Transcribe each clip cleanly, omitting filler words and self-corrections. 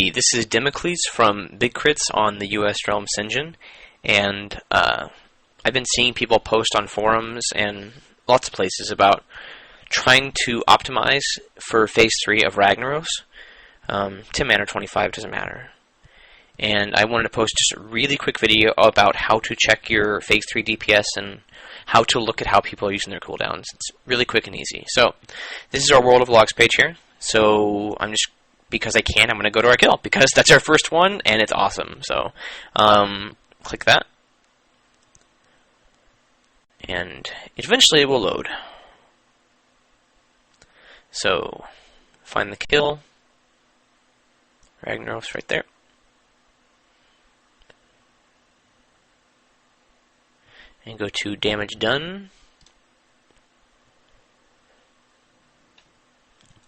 Hey, this is Democles from Big Crits on the US Realms Engine, and I've been seeing people post on forums and lots of places about trying to optimize for Phase 3 of Ragnaros. 10 mana or 25, doesn't matter. And I wanted to post just a really quick video about how to check your Phase 3 DPS and how to look at how people are using their cooldowns. It's really quick and easy. So, this is our World of Logs page here. So, because I can, I'm going to go to our kill, because that's our first one, and it's awesome. So, click that. And eventually it will load. So, find the kill. Ragnaros right there. And go to damage done.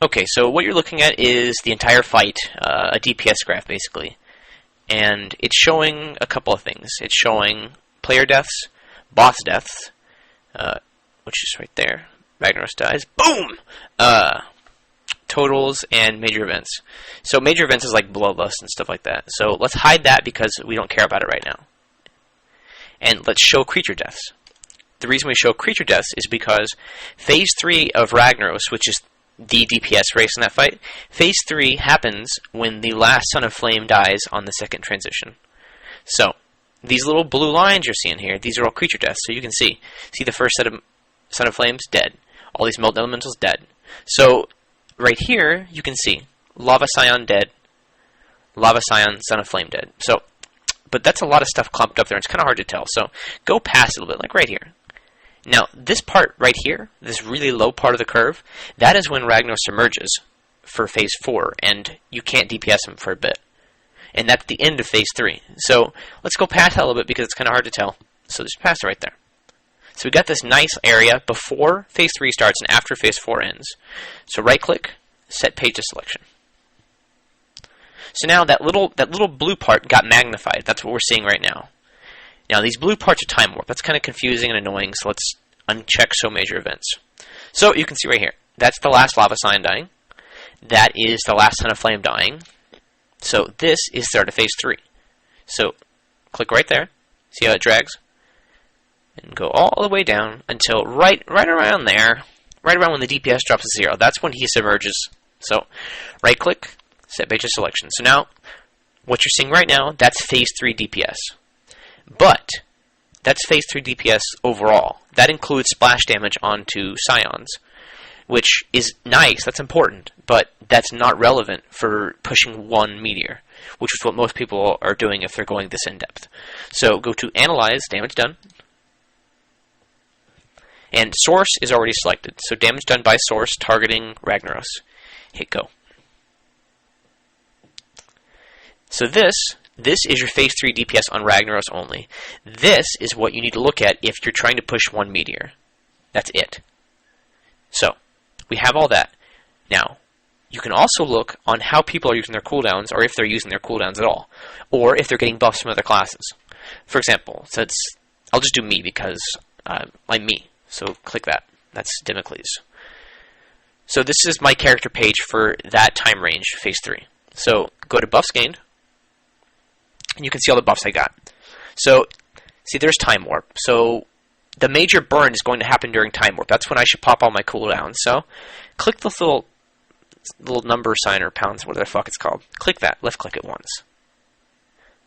Okay, so what you're looking at is the entire fight, a DPS graph basically. And it's showing a couple of things. It's showing player deaths, boss deaths, which is right there. Ragnaros dies. Boom! Totals and major events. So major events is like bloodlust and stuff like that. So let's hide that because we don't care about it right now. And let's show creature deaths. The reason we show creature deaths is because Phase 3 of Ragnaros, which is the DPS race in that fight, Phase 3 happens when the last Son of Flame dies on the second transition. So, these little blue lines you're seeing here, these are all creature deaths. So you can see the first set of Son of Flames, dead. All these Molten Elementals, dead. So, right here, you can see Lava Scion dead, Lava Scion, Son of Flame dead. So, but that's a lot of stuff clumped up there. It's kind of hard to tell. So, go past it a little bit, like right here. Now, this part right here, this really low part of the curve, that is when Ragnaros emerges for Phase 4, and you can't DPS him for a bit. And that's the end of Phase 3. So, let's go past that a little bit because it's kind of hard to tell. So, just pass it right there. So, we got this nice area before Phase 3 starts and after Phase 4 ends. So, right-click, set page to selection. So now that little blue part got magnified. That's what we're seeing right now. Now these blue parts are time warp. That's kind of confusing and annoying, so let's uncheck show major events. So you can see right here, that's the last Lava Scion dying. That is the last Son of Flame dying. So this is start of Phase 3. So click right there. See how it drags? And go all the way down until right around there. Right around when the DPS drops to 0. That's when he submerges. So right click. Set page to selection. So now, what you're seeing right now, that's Phase 3 DPS. But, that's Phase 3 DPS overall. That includes splash damage onto Scions, which is nice, that's important, but that's not relevant for pushing one Meteor, which is what most people are doing if they're going this in-depth. So, go to Analyze, Damage Done, and Source is already selected. So, damage done by source, targeting Ragnaros. Hit Go. So this is your Phase 3 DPS on Ragnaros only. This is what you need to look at if you're trying to push one Meteor. That's it. So, we have all that. Now, you can also look on how people are using their cooldowns, or if they're using their cooldowns at all, or if they're getting buffs from other classes. For example, I'll just do me because I'm me. So click that. That's Democles. So this is my character page for that time range, Phase 3. So go to buffs gained. And you can see all the buffs I got. So, see, there's Time Warp. So, the major burn is going to happen during Time Warp. That's when I should pop all my cooldowns. So, click this little number sign or pounds, whatever the fuck it's called. Click that. Left-click it once.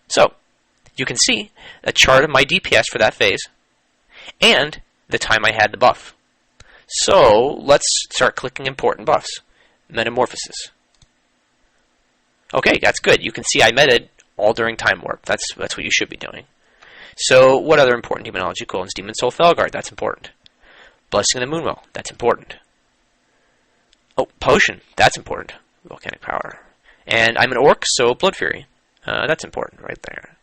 So, you can see a chart of my DPS for that phase, and the time I had the buff. So, let's start clicking important buffs. Metamorphosis. Okay, that's good. You can see I meted all during Time Warp. That's what you should be doing. So, what other important demonology cooldowns? Demon Soul Felguard, that's important. Blessing of the Moonwell, that's important. Oh, Potion, that's important. Volcanic Power. And I'm an Orc, so Blood Fury. That's important right there.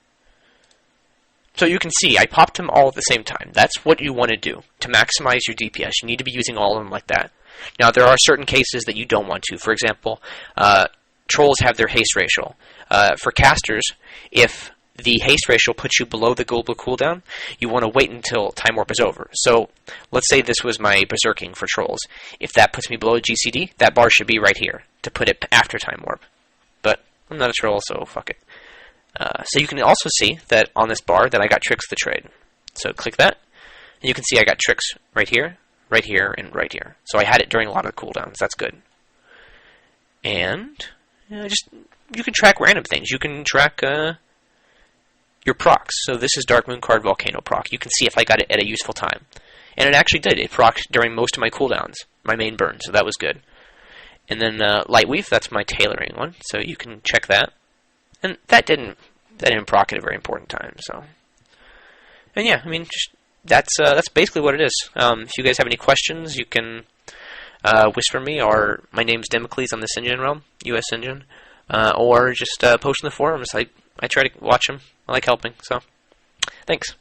So you can see, I popped them all at the same time. That's what you want to do to maximize your DPS. You need to be using all of them like that. Now, there are certain cases that you don't want to. For example, Trolls have their haste ratio. For casters, if the haste ratio puts you below the global cooldown, you want to wait until Time Warp is over. So, let's say this was my Berserking for Trolls. If that puts me below GCD, that bar should be right here to put it after Time Warp. But I'm not a troll, so fuck it. So you can also see that on this bar that I got tricks to trade. So click that, and you can see I got tricks right here, and right here. So I had it during a lot of the cooldowns. That's good. And you can track random things. You can track your procs. So this is Dark Moon card Volcano proc. You can see if I got it at a useful time. And it actually did. It procced during most of my cooldowns, my main burn, so that was good. And then Lightweave, that's my tailoring one, so you can check that. And that didn't proc at a very important time, so. And yeah, I mean, that's basically what it is. If you guys have any questions, you can whisper me, or my name's Democles on the Sinjin realm, US Sinjin, or just post in the forums. I try to watch them. I like helping, so thanks.